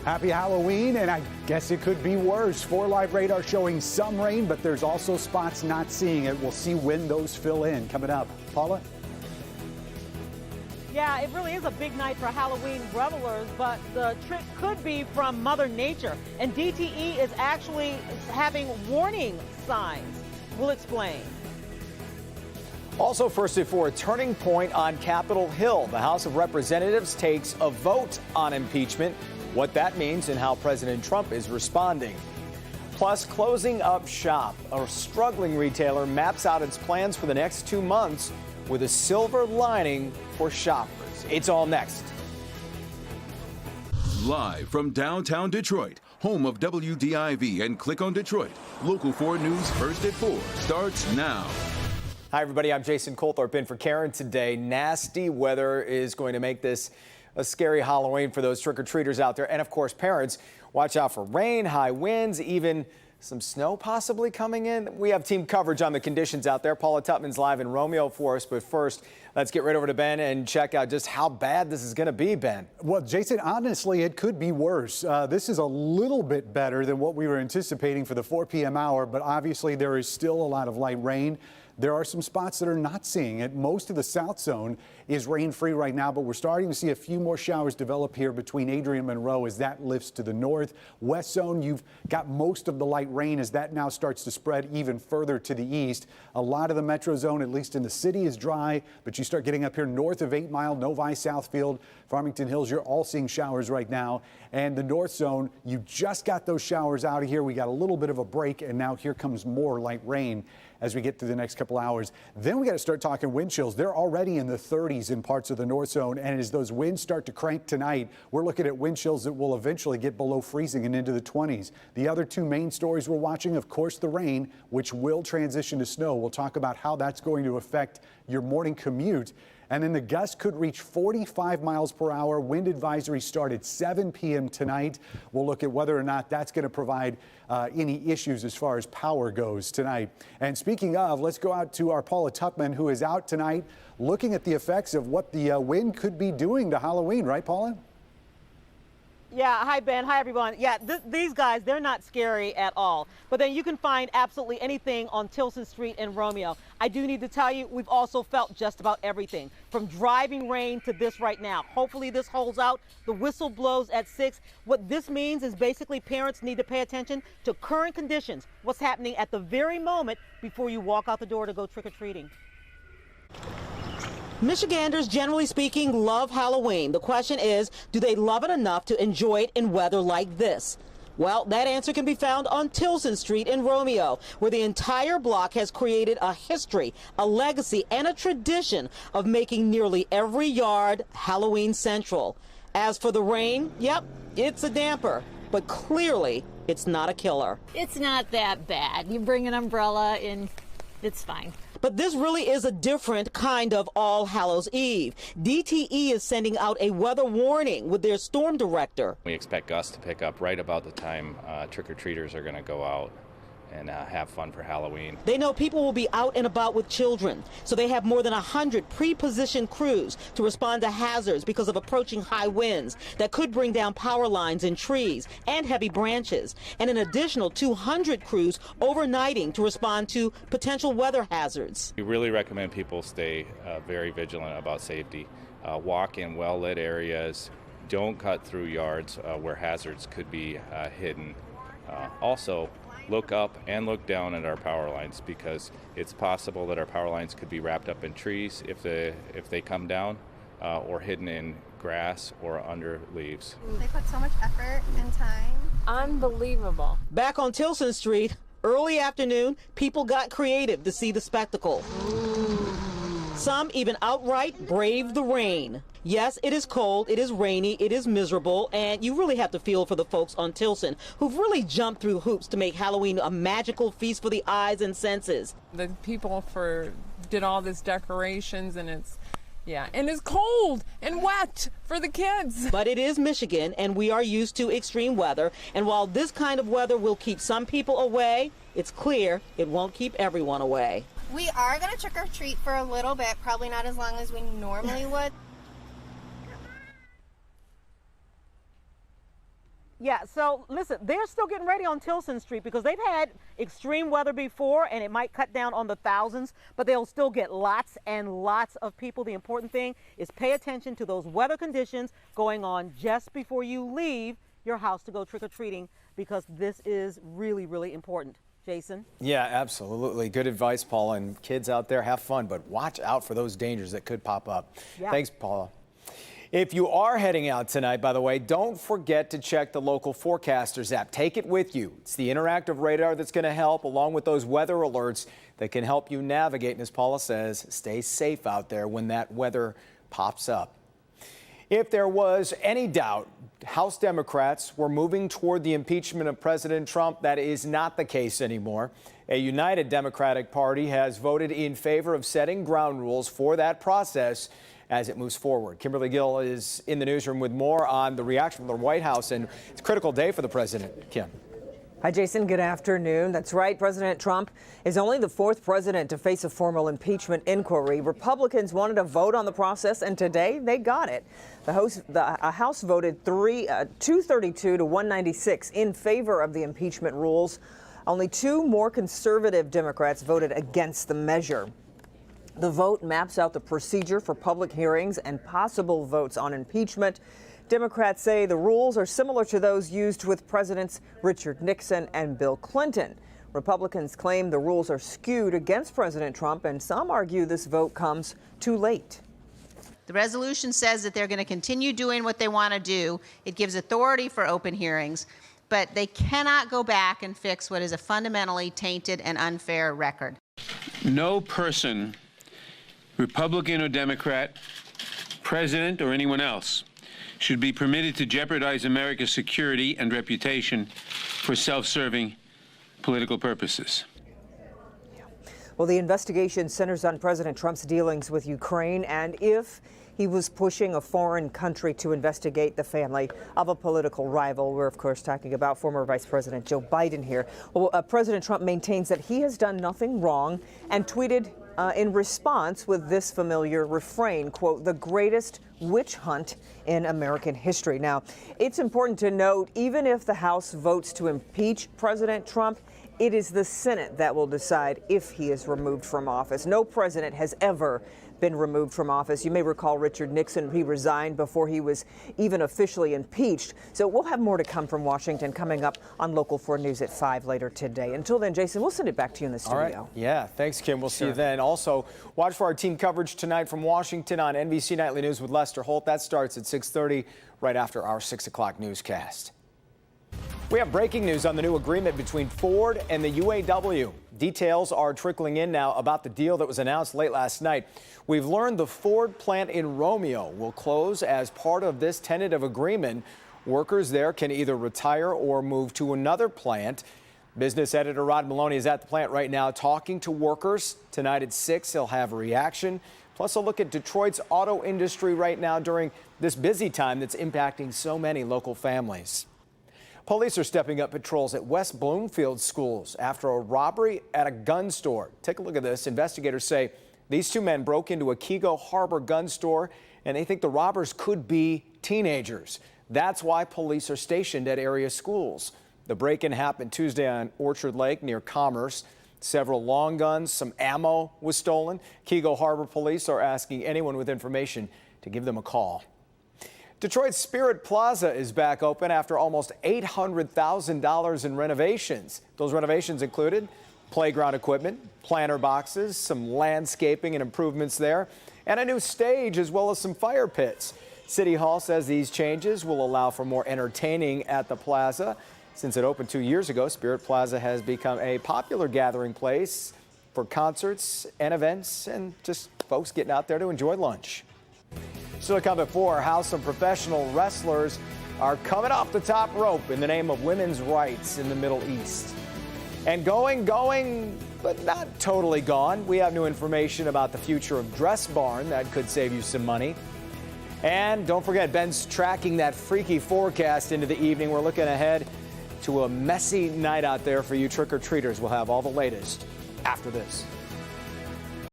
Happy Halloween, and I guess it could be worse. 4 Live radar showing some rain, but there's also spots not seeing it. We'll see when those fill in. Coming up, Paula? Yeah, it really is a big night for Halloween revelers, but the trick could be from Mother Nature. And DTE is actually having warning signs. We'll explain. Also first at 4, a turning point on Capitol Hill. The House of Representatives takes a vote on impeachment, what that means and how President Trump is responding. Plus, closing up shop. A struggling retailer maps out its plans for the next 2 months with a silver lining for shoppers. It's all next. Live from downtown Detroit, home of WDIV and Click on Detroit, Local 4 News First at 4 starts now. Hi, everybody. I'm Jason Colthorpe in for Karen today. Nasty weather is going to make this a scary Halloween for those trick-or-treaters out there. And, of course, parents, watch out for rain, high winds, even some snow possibly coming in. We have team coverage on the conditions out there. Paula Tutman's live in Romeo for us. But first, let's get right over to Ben and check out just how bad this is going to be, Ben. Well, Jason, honestly, it could be worse. This is a little bit better than what we were anticipating for the 4 p.m. hour, but obviously there is still a lot of light rain. There are some spots that are not seeing it. Most of the south zone is rain-free right now, but we're starting to see a few more showers develop here between Adrian and Monroe as that lifts to the north. West zone, you've got most of the light rain as that now starts to spread even further to the east. A lot of the metro zone, at least in the city, is dry, but you start getting up here north of 8 Mile, Novi, Southfield, Farmington Hills, you're all seeing showers right now. And the north zone, you just got those showers out of here. We got a little bit of a break, and now here comes more light rain as we get through the next couple hours. Then we got to start talking wind chills. They're already in the 30s in parts of the north zone, and as those winds start to crank tonight, we're looking at wind chills that will eventually get below freezing and into the 20s. The other 2 main stories we're watching, of course, the rain, which will transition to snow. We'll talk about how that's going to affect your morning commute. And then the gusts could reach 45 miles per hour. Wind advisory start at 7 p.m. tonight. We'll look at whether or not that's going to provide any issues as far as power goes tonight. And speaking of, let's go out to our Paula Tutman, who is out tonight looking at the effects of what the wind could be doing to Halloween. Right, Paula? Yeah, hi, Ben. Hi, everyone. Yeah, these guys, they're not scary at all. But then you can find absolutely anything on Tilson Street in Romeo. I do need to tell you, we've also felt just about everything, from driving rain to this right now. Hopefully this holds out. The whistle blows at 6. What this means is basically parents need to pay attention to current conditions, what's happening at the very moment before you walk out the door to go trick-or-treating. Michiganders, generally speaking, love Halloween. The question is, do they love it enough to enjoy it in weather like this? Well, that answer can be found on Tilson Street in Romeo, where the entire block has created a history, a legacy, and a tradition of making nearly every yard Halloween central. As for the rain, yep, it's a damper, but clearly it's not a killer. It's not that bad. You bring an umbrella and it's fine. But this really is a different kind of All Hallows Eve. DTE is sending out a weather warning with their storm director. We expect gusts to pick up right about the time trick-or-treaters are going to go out and have fun for Halloween. They know people will be out and about with children, so they have more than 100 pre-positioned crews to respond to hazards because of approaching high winds that could bring down power lines and trees and heavy branches, and an additional 200 crews overnighting to respond to potential weather hazards. We really recommend people stay very vigilant about safety. Walk in well-lit areas. Don't cut through yards where hazards could be hidden. Also, look up and look down at our power lines, because it's possible that our power lines could be wrapped up in trees if they come down, or hidden in grass or under leaves. They put so much effort and time. Unbelievable. Back on Tilson Street, early afternoon, people got creative to see the spectacle. Some even outright braved the rain. Yes, it is cold, it is rainy, it is miserable, and you really have to feel for the folks on Tilson who've really jumped through hoops to make Halloween a magical feast for the eyes and senses. The people did all this decorations, and it's cold and wet for the kids. But it is Michigan, and we are used to extreme weather, and while this kind of weather will keep some people away, it's clear it won't keep everyone away. We are going to trick or treat for a little bit, probably not as long as we normally would. Yeah, so listen, they're still getting ready on Tilson Street because they've had extreme weather before and it might cut down on the thousands, but they'll still get lots and lots of people. The important thing is pay attention to those weather conditions going on just before you leave your house to go trick-or-treating, because this is really, really important. Jason? Yeah, absolutely. Good advice, Paula. And kids out there, have fun, but watch out for those dangers that could pop up. Yeah. Thanks, Paula. If you are heading out tonight, by the way, don't forget to check the local forecasters app. Take it with you. It's the interactive radar that's going to help, along with those weather alerts that can help you navigate. And as Paula says, stay safe out there when that weather pops up. If there was any doubt House Democrats were moving toward the impeachment of President Trump, that is not the case anymore. A united Democratic Party has voted in favor of setting ground rules for that process as it moves forward. Kimberly Gill is in the newsroom with more on the reaction from the White House, and it's a critical day for the president. Kim. Hi, Jason. Good afternoon. That's right. President Trump is only the fourth president to face a formal impeachment inquiry. Republicans wanted a vote on the process, and today they got it. The House voted 232 to 196 in favor of the impeachment rules. Only two more conservative Democrats voted against the measure. The vote maps out the procedure for public hearings and possible votes on impeachment. Democrats say the rules are similar to those used with Presidents Richard Nixon and Bill Clinton. Republicans claim the rules are skewed against President Trump, and some argue this vote comes too late. The resolution says that they're going to continue doing what they want to do. It gives authority for open hearings, but they cannot go back and fix what is a fundamentally tainted and unfair record. No person, Republican or Democrat, president or anyone else, should be permitted to jeopardize America's security and reputation for self-serving political purposes. Well, the investigation centers on President Trump's dealings with Ukraine and if he was pushing a foreign country to investigate the family of a political rival. We're, of course, talking about former Vice President Joe Biden here. Well, President Trump maintains that he has done nothing wrong and tweeted in response with this familiar refrain, quote, "the greatest witch hunt in American history." Now, it's important to note, even if the House votes to impeach President Trump, it is the Senate that will decide if he is removed from office. No president has ever been removed from office. You may recall Richard Nixon, he resigned before he was even officially impeached. So we'll have more to come from Washington coming up on Local 4 News at 5 later today. Until then, Jason, we'll send it back to you in the studio. All right. Yeah, thanks, Kim. We'll see you then. Also, watch for our team coverage tonight from Washington on NBC Nightly News with Lester Holt. That starts at 6:30 right after our 6 o'clock newscast. We have breaking news on the new agreement between Ford and the UAW. Details are trickling in now about the deal that was announced late last night. We've learned the Ford plant in Romeo will close as part of this tentative agreement. Workers there can either retire or move to another plant. Business editor Rod Maloney is at the plant right now talking to workers. Tonight at 6, he'll have a reaction. Plus a look at Detroit's auto industry right now during this busy time that's impacting so many local families. Police are stepping up patrols at West Bloomfield schools after a robbery at a gun store. Take a look at this. Investigators say these two men broke into a Keego Harbor gun store, and they think the robbers could be teenagers. That's why police are stationed at area schools. The break-in happened Tuesday on Orchard Lake near Commerce. Several long guns, some ammo was stolen. Keego Harbor police are asking anyone with information to give them a call. Detroit's Spirit Plaza is back open after almost $800,000 in renovations. Those renovations included playground equipment, planter boxes, some landscaping and improvements there, and a new stage as well as some fire pits. City Hall says these changes will allow for more entertaining at the plaza. Since it opened 2 years ago, Spirit Plaza has become a popular gathering place for concerts and events and just folks getting out there to enjoy lunch. Still to come at 4, how some professional wrestlers are coming off the top rope in the name of women's rights in the Middle East. And going, but not totally gone. We have new information about the future of Dress Barn that could save you some money. And don't forget, Ben's tracking that freaky forecast into the evening. We're looking ahead to a messy night out there for you trick-or-treaters. We'll have all the latest after this.